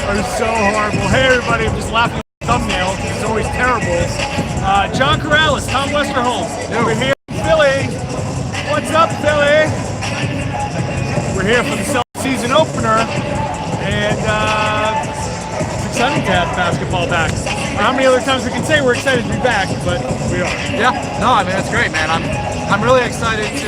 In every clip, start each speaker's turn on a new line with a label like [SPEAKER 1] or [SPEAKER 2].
[SPEAKER 1] are so horrible. Hey everybody, I'm just laughing at the thumbnail because it's always terrible. John Corrales, Tom Westerholm. We're here in Philly. What's up, Philly? We're here for the Celtics season opener, and it's exciting to have basketball back. How many other times we can say we're excited to be back, but we are.
[SPEAKER 2] Yeah, no, I mean, that's great, man. I'm really excited to,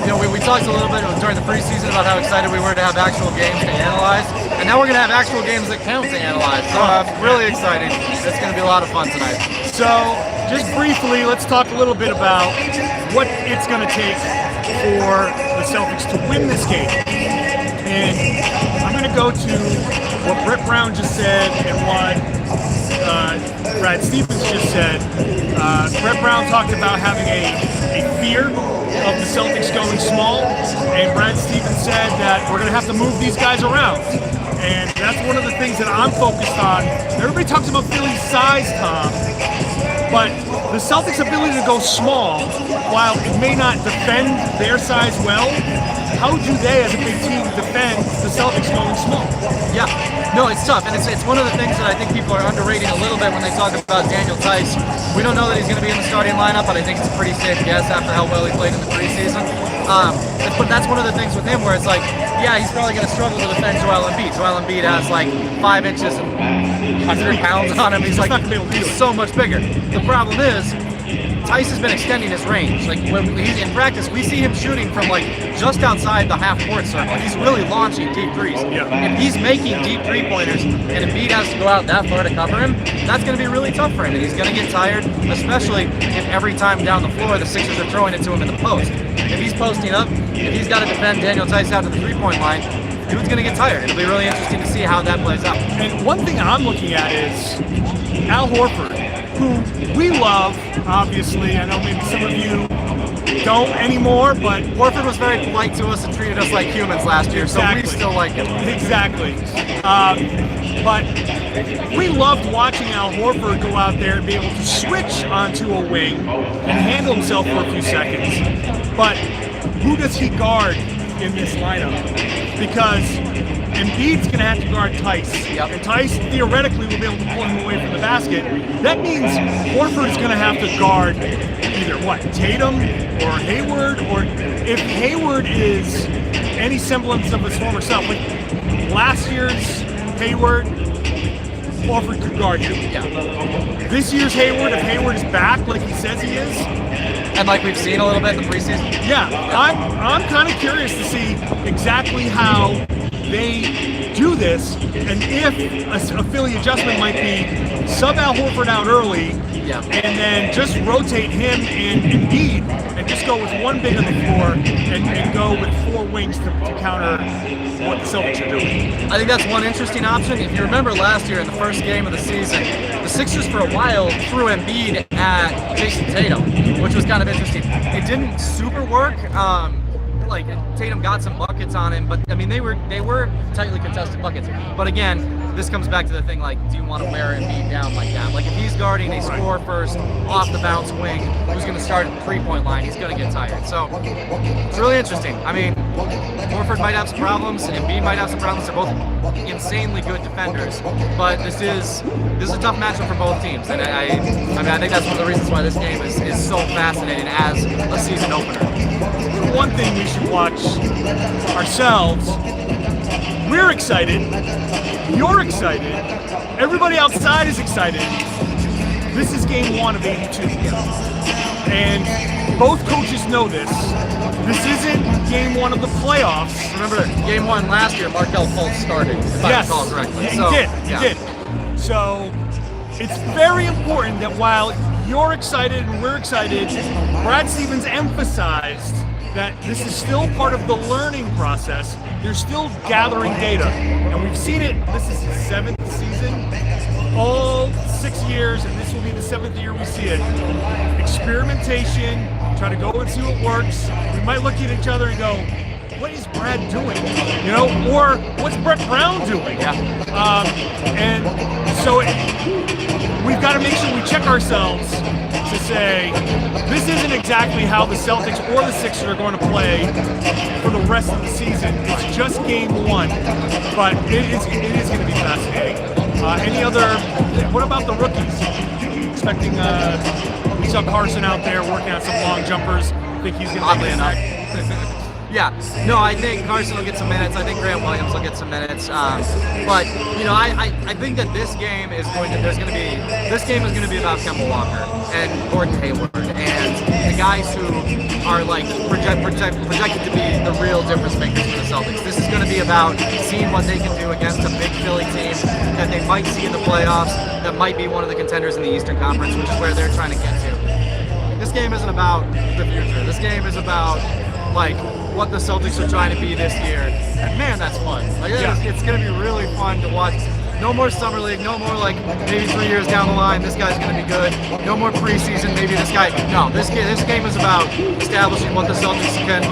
[SPEAKER 2] we talked a little bit during the preseason about how excited we were to have actual games to analyze, and now we're going to have actual games that count to analyze, so I'm really excited. It's going to be a lot of fun tonight.
[SPEAKER 1] So, just briefly, let's talk a little bit about what it's going to take for the Celtics to win this game. And I'm going to go to what Brett Brown just said and what Brad Stevens just said. Brett Brown talked about having a fear of the Celtics going small, and Brad Stevens said that we're going to have to move these guys around. And that's one of the things that I'm focused on. Everybody talks about Philly's size, Tom, but the Celtics' ability to go small, while it may not defend their size well, how do they, as a big team, defend the Celtics going small?
[SPEAKER 2] Yeah, no, it's tough, and it's one of the things that I think people are underrating a little bit when they talk about Daniel Tice. We don't know that he's going to be in the starting lineup, but I think it's a pretty safe guess after how well he played in the preseason. But that's one of the things with him where it's like, yeah, he's probably going to struggle to defend Joel Embiid. Joel Embiid has like 5 inches and 100 pounds on him. He's so much bigger. The problem is, Tice has been extending his range. Like when he's in practice, we see him shooting from like just outside the half-court circle. He's really launching deep threes.
[SPEAKER 1] Yeah.
[SPEAKER 2] If he's making deep three-pointers and Embiid has to go out that far to cover him, that's going to be really tough for him, and he's going to get tired, especially if every time down the floor the Sixers are throwing it to him in the post. If he's posting up, if he's got to defend Daniel Tice out to the three-point line, dude's going to get tired. It'll be really interesting to see how that plays out.
[SPEAKER 1] And one thing I'm looking at is Al Horford, who we love, obviously. I know maybe some of you don't anymore, but
[SPEAKER 2] Horford was very polite to us and treated us like humans last year,
[SPEAKER 1] exactly.
[SPEAKER 2] So we still like him.
[SPEAKER 1] Exactly. But we loved watching Al Horford go out there and be able to switch onto a wing and handle himself for a few seconds. But who does he guard in this lineup? Because Embiid's going to have to guard Tice.
[SPEAKER 2] Yep.
[SPEAKER 1] And Tice, theoretically, will be able to pull him away from the basket. That means Horford's going to have to guard either, Tatum or Hayward? Or if Hayward is any semblance of his former self, like last year's Hayward, Horford could guard him.
[SPEAKER 2] Yeah.
[SPEAKER 1] This year's Hayward, if Hayward is back like he says he is,
[SPEAKER 2] and like we've seen a little bit in the preseason.
[SPEAKER 1] Yeah, I'm kind of curious to see exactly how they do this, and if a Philly adjustment might be sub Al Horford out early, and then just rotate him and Embiid, and just go with one big on the floor, and go with 4 wings to counter what the Celtics are doing.
[SPEAKER 2] I think that's one interesting option. If you remember last year in the first game of the season, the Sixers for a while threw Embiid at Jason Tatum, which was kind of interesting. It didn't super work. Like Tatum got some buckets on him, but I mean they were tightly contested buckets. But again, this comes back to the thing, like, do you want to wear Embiid down like that? Like if he's guarding a score first, off the bounce wing, who's going to start at the 3-point line, he's going to get tired. So it's really interesting. I mean, Horford might have some problems, Embiid might have some problems. They're both insanely good defenders, but this is a tough matchup for both teams. And I think that's one of the reasons why this game is so fascinating as a season opener.
[SPEAKER 1] One thing we should watch ourselves, we're excited, you're excited, everybody outside is excited. This is game 1 of 82. And both coaches know this. This isn't game 1 of the playoffs.
[SPEAKER 2] Remember, game 1 last year, Markelle Fultz started, if I recall correctly.
[SPEAKER 1] He did. So it's very important that while you're excited and we're excited, Brad Stevens emphasized that this is still part of the learning process. They're still gathering data. And we've seen it, this is his 7th season, all 6 years, and this will be the 7th year we see it. Experimentation, try to go and see what works. We might look at each other and go, what is Brad doing? Or what's Brett Brown doing? And so we've got to make sure we check ourselves to say this isn't exactly how the Celtics or the Sixers are going to play for the rest of the season. It's just game one, but it is going to be fascinating. What about the rookies? Expecting, we saw Carson out there working on some long jumpers. Think he's going to
[SPEAKER 2] Oddly enough. Yeah, no, I think Carson will get some minutes. I think Grant Williams will get some minutes. But I think that this game is going to be about Kemba Walker and Gordon Hayward and the guys who are like projected to be the real difference makers for the Celtics. This is going to be about seeing what they can do against a big Philly team that they might see in the playoffs, that might be one of the contenders in the Eastern Conference, which is where they're trying to get to. This game isn't about the future. This game is about like what the Celtics are trying to be this year. And man, that's fun. Like it's going to be really fun to watch. No more summer league. No more like maybe 3 years down the line this guy's going to be good. No more preseason. Maybe this guy. No, this game is about establishing what the Celtics can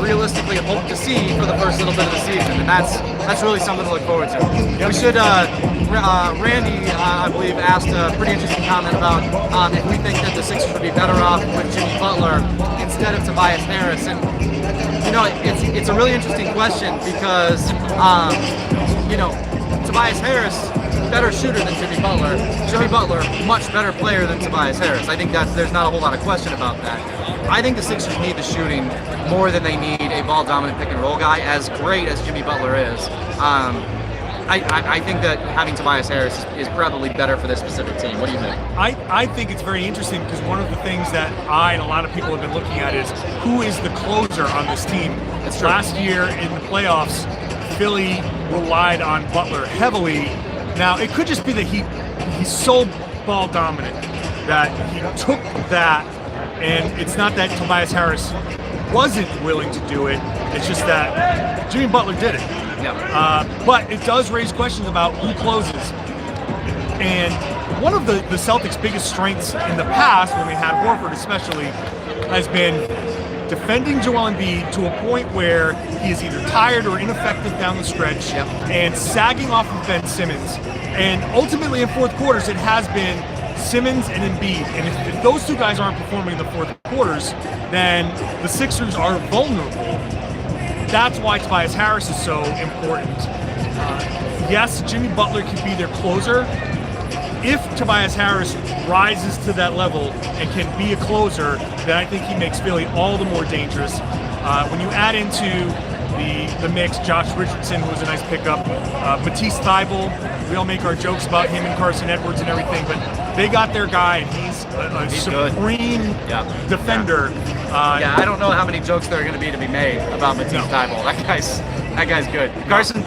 [SPEAKER 2] realistically hope to see for the first little bit of the season, and that's really something to look forward to. We should. Randy, I believe, asked a pretty interesting comment about if we think that the Sixers would be better off with Jimmy Butler instead of Tobias Harris, and it's a really interesting question because Tobias Harris, better shooter than Jimmy Butler. Jimmy Butler, much better player than Tobias Harris. I think that there's not a whole lot of question about that. I think the Sixers need the shooting more than they need a ball-dominant pick-and-roll guy, as great as Jimmy Butler is. I think that having Tobias Harris is probably better for this specific team. What do you think?
[SPEAKER 1] I think it's very interesting because one of the things that I and a lot of people have been looking at is who is the closer on this team. Last year in the playoffs, Philly relied on Butler heavily. Now, it could just be that he's so ball dominant that he took that, and it's not that Tobias Harris wasn't willing to do it. It's just that Jimmy Butler did it.
[SPEAKER 2] Yeah.
[SPEAKER 1] But it does raise questions about who closes. And one of the Celtics' biggest strengths in the past, when they had Horford especially, has been defending Joel Embiid to a point where he is either tired or ineffective down the stretch, and sagging off of Ben Simmons. And ultimately in fourth quarters, it has been Simmons and Embiid. And if those two guys aren't performing in the fourth quarters, then the Sixers are vulnerable. That's why Tobias Harris is so important. Yes, Jimmy Butler can be their closer. If Tobias Harris rises to that level and can be a closer, then I think he makes Philly all the more dangerous. When you add into the mix Josh Richardson, who was a nice pickup, Matisse Thybulle, we all make our jokes about him and Carson Edwards and everything, but they got their guy, and he's supreme defender.
[SPEAKER 2] I don't know how many jokes there are going to be made about Matisse Thybulle. That guy's good.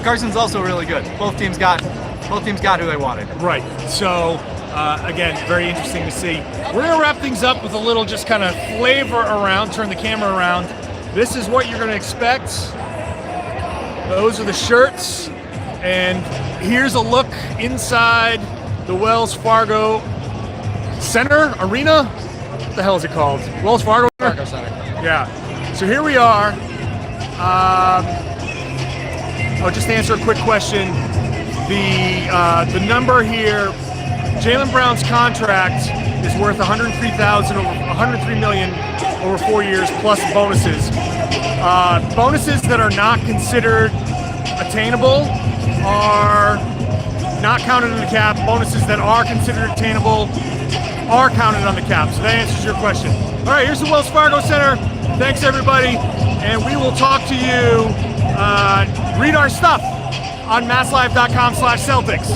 [SPEAKER 2] Carson's also really good. Both teams got who they wanted.
[SPEAKER 1] Right. So again, very interesting to see. We're gonna wrap things up with a little just kind of flavor around. Turn the camera around. This is what you're gonna expect. Those are the shirts, and here's a look inside the Wells Fargo Center Arena. What the hell is it called? Wells Fargo
[SPEAKER 2] Center.
[SPEAKER 1] Yeah. So here we are. Just to answer a quick question. The number here, Jaylen Brown's contract is worth $103 million over 4 years plus bonuses. Bonuses that are not considered attainable are not counted in the cap. Bonuses that are considered attainable are counted on the cap. So that answers your question. All right, here's the Wells Fargo Center. Thanks, everybody, and we will talk to you. Read our stuff on masslive.com/Celtics.